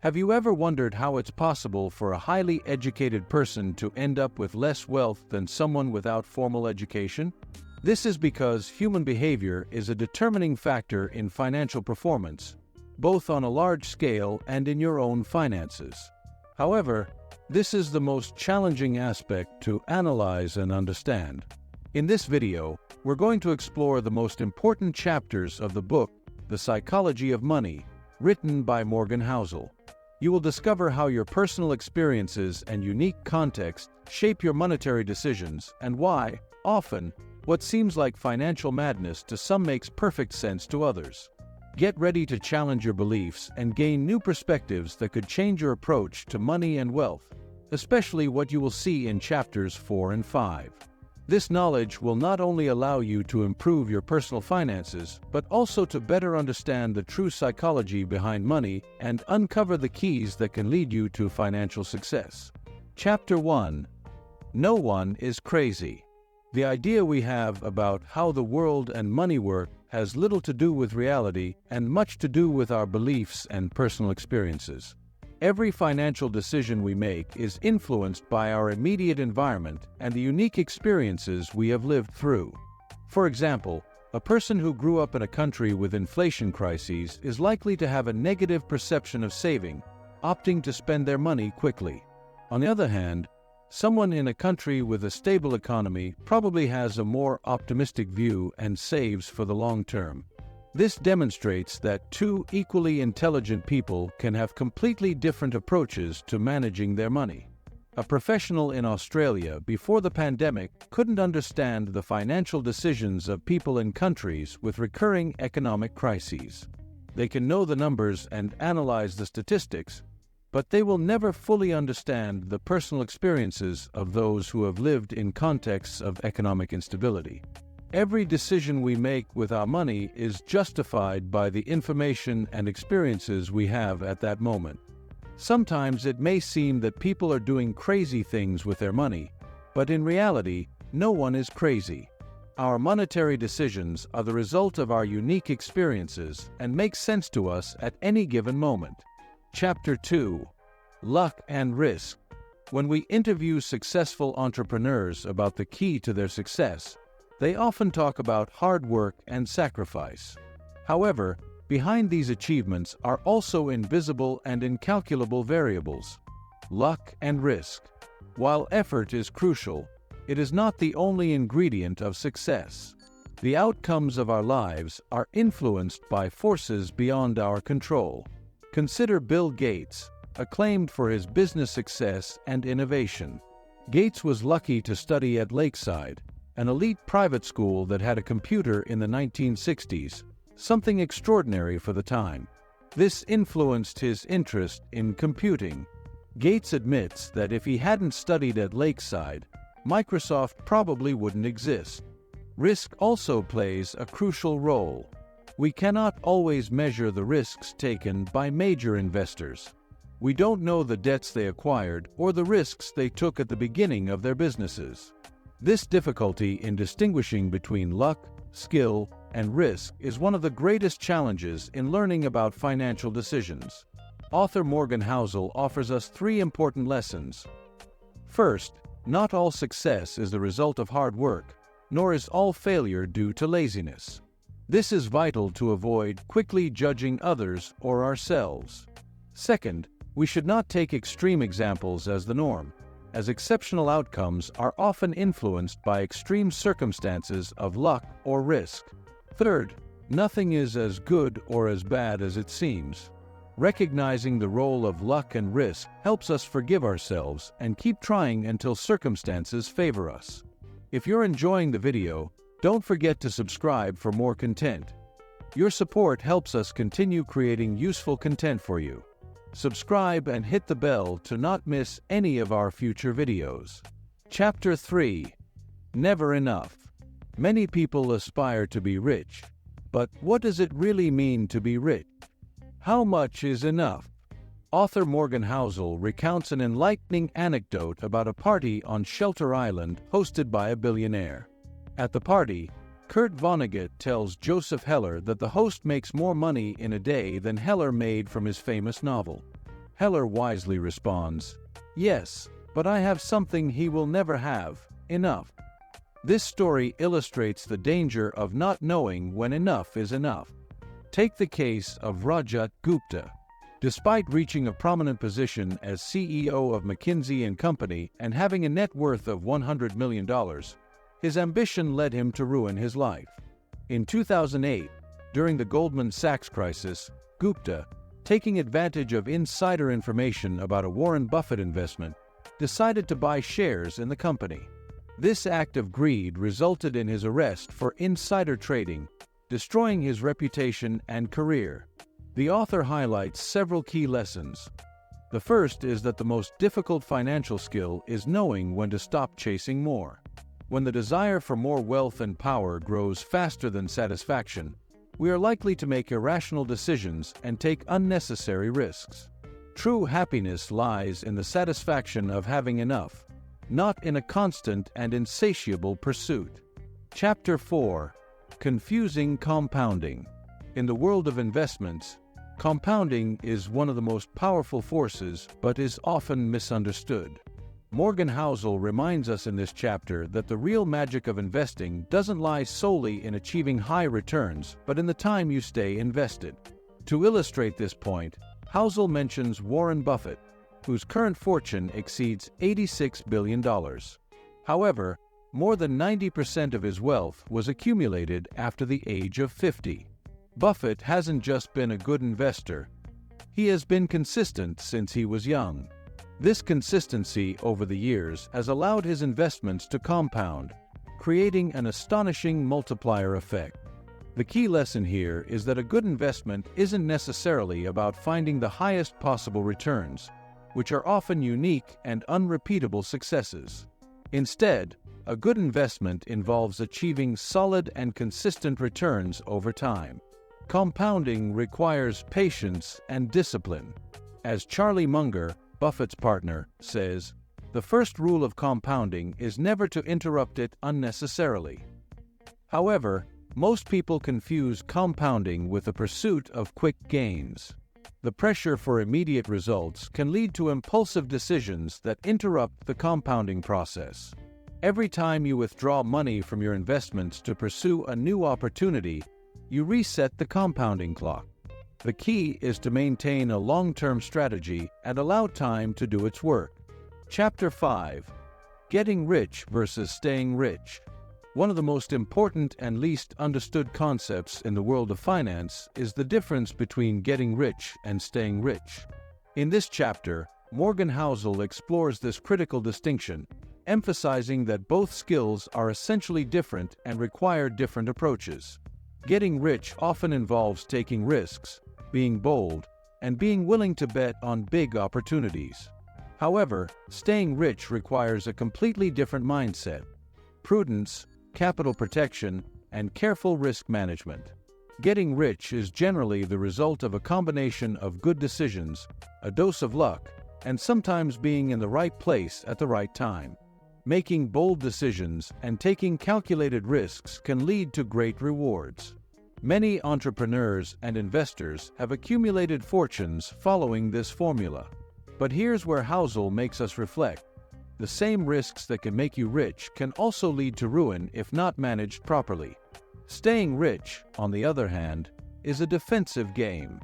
Have you ever wondered how it's possible for a highly educated person to end up with less wealth than someone without formal education? This is because human behavior is a determining factor in financial performance, both on a large scale and in your own finances. However, this is the most challenging aspect to analyze and understand. In this video, we're going to explore the most important chapters of the book, The Psychology of Money, written by Morgan Housel. You will discover how your personal experiences and unique context shape your monetary decisions and why, often, what seems like financial madness to some makes perfect sense to others. Get ready to challenge your beliefs and gain new perspectives that could change your approach to money and wealth, especially what you will see in chapters 4 and 5. This knowledge will not only allow you to improve your personal finances, but also to better understand the true psychology behind money and uncover the keys that can lead you to financial success. Chapter 1. No one is crazy. The idea we have about how the world and money work has little to do with reality and much to do with our beliefs and personal experiences. Every financial decision we make is influenced by our immediate environment and the unique experiences we have lived through. For example, a person who grew up in a country with inflation crises is likely to have a negative perception of saving, opting to spend their money quickly. On the other hand, someone in a country with a stable economy probably has a more optimistic view and saves for the long term. This demonstrates that two equally intelligent people can have completely different approaches to managing their money. A professional in Australia before the pandemic couldn't understand the financial decisions of people in countries with recurring economic crises. They can know the numbers and analyze the statistics, but they will never fully understand the personal experiences of those who have lived in contexts of economic instability. Every decision we make with our money is justified by the information and experiences we have at that moment. Sometimes it may seem that people are doing crazy things with their money, but in reality, no one is crazy. Our monetary decisions are the result of our unique experiences and make sense to us at any given moment. Chapter 2. Luck and Risk. When we interview successful entrepreneurs about the key to their success, they often talk about hard work and sacrifice. However, behind these achievements are also invisible and incalculable variables: luck and risk. While effort is crucial, it is not the only ingredient of success. The outcomes of our lives are influenced by forces beyond our control. Consider Bill Gates, acclaimed for his business success and innovation. Gates was lucky to study at Lakeside, an elite private school that had a computer in the 1960s, something extraordinary for the time. This influenced his interest in computing. Gates admits that if he hadn't studied at Lakeside, Microsoft probably wouldn't exist. Risk also plays a crucial role. We cannot always measure the risks taken by major investors. We don't know the debts they acquired or the risks they took at the beginning of their businesses. This difficulty in distinguishing between luck, skill, and risk is one of the greatest challenges in learning about financial decisions. Author Morgan Housel offers us 3 important lessons. First, not all success is the result of hard work, nor is all failure due to laziness. This is vital to avoid quickly judging others or ourselves. Second, we should not take extreme examples as the norm, as exceptional outcomes are often influenced by extreme circumstances of luck or risk. Third, nothing is as good or as bad as it seems. Recognizing the role of luck and risk helps us forgive ourselves and keep trying until circumstances favor us. If you're enjoying the video, don't forget to subscribe for more content. Your support helps us continue creating useful content for you. Subscribe and hit the bell to not miss any of our future videos. Chapter 3. Never enough. Many people aspire to be rich, but what does it really mean to be rich? How much is enough? Author Morgan Housel recounts an enlightening anecdote about a party on Shelter Island hosted by a billionaire. At the party, Kurt Vonnegut tells Joseph Heller that the host makes more money in a day than Heller made from his famous novel. Heller wisely responds, "Yes, but I have something he will never have, enough." This story illustrates the danger of not knowing when enough is enough. Take the case of Rajat Gupta. Despite reaching a prominent position as CEO of McKinsey & Company and having a net worth of $100 million, his ambition led him to ruin his life. In 2008, during the Goldman Sachs crisis, Gupta, taking advantage of insider information about a Warren Buffett investment, decided to buy shares in the company. This act of greed resulted in his arrest for insider trading, destroying his reputation and career. The author highlights several key lessons. The first is that the most difficult financial skill is knowing when to stop chasing more. When the desire for more wealth and power grows faster than satisfaction, we are likely to make irrational decisions and take unnecessary risks. True happiness lies in the satisfaction of having enough, not in a constant and insatiable pursuit. Chapter 4. Confusing compounding. In the world of investments, compounding is one of the most powerful forces but is often misunderstood. Morgan Housel reminds us in this chapter that the real magic of investing doesn't lie solely in achieving high returns, but in the time you stay invested. To illustrate this point, Housel mentions Warren Buffett, whose current fortune exceeds $86 billion. However, more than 90% of his wealth was accumulated after the age of 50. Buffett hasn't just been a good investor, he has been consistent since he was young. This consistency over the years has allowed his investments to compound, creating an astonishing multiplier effect. The key lesson here is that a good investment isn't necessarily about finding the highest possible returns, which are often unique and unrepeatable successes. Instead, a good investment involves achieving solid and consistent returns over time. Compounding requires patience and discipline. As Charlie Munger, Buffett's partner, says, the first rule of compounding is never to interrupt it unnecessarily. However, most people confuse compounding with the pursuit of quick gains. The pressure for immediate results can lead to impulsive decisions that interrupt the compounding process. Every time you withdraw money from your investments to pursue a new opportunity, you reset the compounding clock. The key is to maintain a long-term strategy and allow time to do its work. Chapter 5. Getting Rich versus Staying Rich. One of the most important and least understood concepts in the world of finance is the difference between getting rich and staying rich. In this chapter, Morgan Housel explores this critical distinction, emphasizing that both skills are essentially different and require different approaches. Getting rich often involves taking risks, being bold, and being willing to bet on big opportunities. However, staying rich requires a completely different mindset: prudence, capital protection, and careful risk management. Getting rich is generally the result of a combination of good decisions, a dose of luck, and sometimes being in the right place at the right time. Making bold decisions and taking calculated risks can lead to great rewards. Many entrepreneurs and investors have accumulated fortunes following this formula. But here's where Housel makes us reflect. The same risks that can make you rich can also lead to ruin if not managed properly. Staying rich, on the other hand, is a defensive game.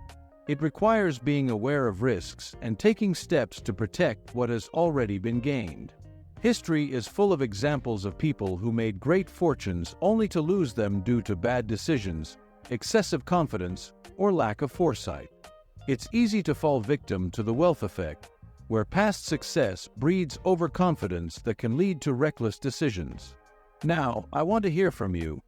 It requires being aware of risks and taking steps to protect what has already been gained. History is full of examples of people who made great fortunes only to lose them due to bad decisions, excessive confidence, or lack of foresight. It's easy to fall victim to the wealth effect, where past success breeds overconfidence that can lead to reckless decisions. Now, I want to hear from you.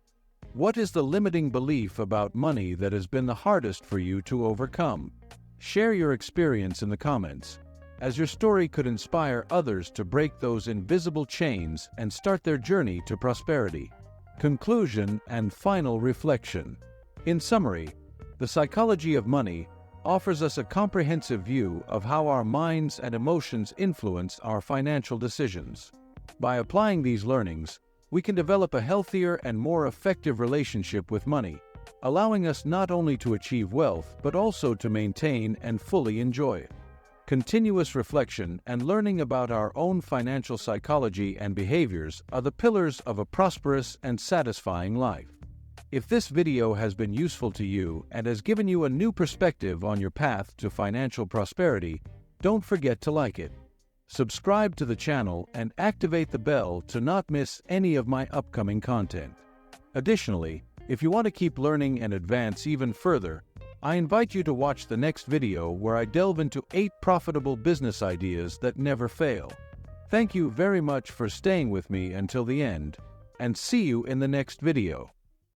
What is the limiting belief about money that has been the hardest for you to overcome? Share your experience in the comments, as your story could inspire others to break those invisible chains and start their journey to prosperity. Conclusion and final reflection. In summary, The Psychology of Money offers us a comprehensive view of how our minds and emotions influence our financial decisions. By applying these learnings, we can develop a healthier and more effective relationship with money, allowing us not only to achieve wealth but also to maintain and fully enjoy it. Continuous reflection and learning about our own financial psychology and behaviors are the pillars of a prosperous and satisfying life. If this video has been useful to you and has given you a new perspective on your path to financial prosperity, don't forget to like it. Subscribe to the channel and activate the bell to not miss any of my upcoming content. Additionally, if you want to keep learning and advance even further, I invite you to watch the next video where I delve into 8 profitable business ideas that never fail. Thank you very much for staying with me until the end, and see you in the next video.